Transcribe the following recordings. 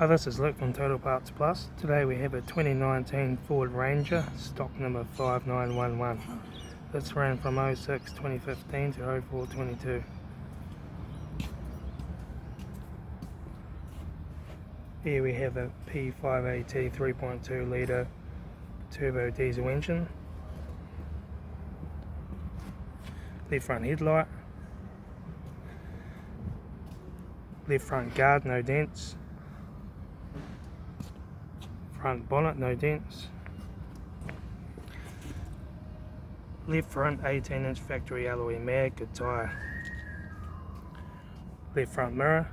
Hi, this is Luke from Total Parts Plus. Today we have a 2019 Ford Ranger, stock number 5911. This ran from 06/2015 to 04/22. Here we have a P5AT 3.2 litre turbo diesel engine. Left front headlight. Left front guard, no dents. Front bonnet, no dents. Left front 18-inch factory alloy mag, good tyre. Left front mirror.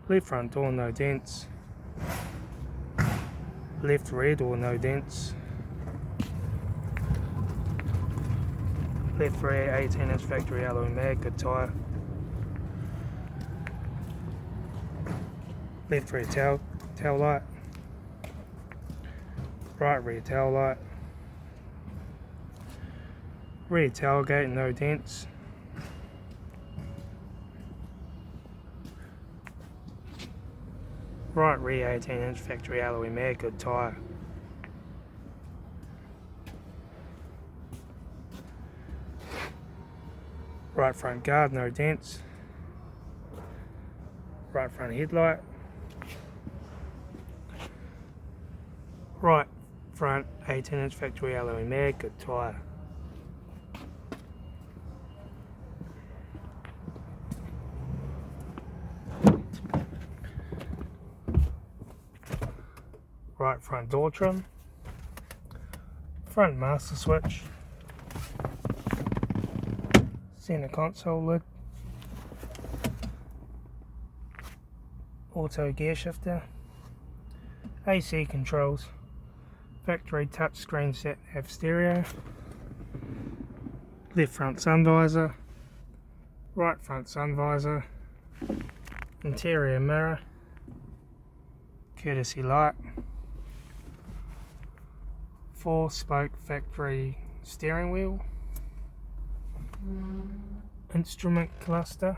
Left front door, no dents. Left rear door, no dents. Left rear 18-inch factory alloy mag, good tyre. Left rear tail light. Right rear tail light. Rear tailgate, no dents. Right rear 18-inch factory alloy mag, good tyre. Right front guard, no dents. Right front headlight. Right front 18-inch factory alloy mag, good tyre. Right front door trim. Front master switch. Center console lid. Auto gear shifter. AC controls. Factory touchscreen sat nav stereo. Left front sun visor. Right front sun visor. Interior mirror. Courtesy light. 4-spoke factory steering wheel. Instrument cluster.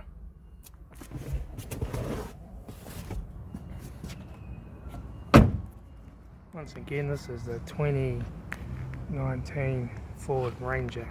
Once again, this is the 2019 Ford Ranger.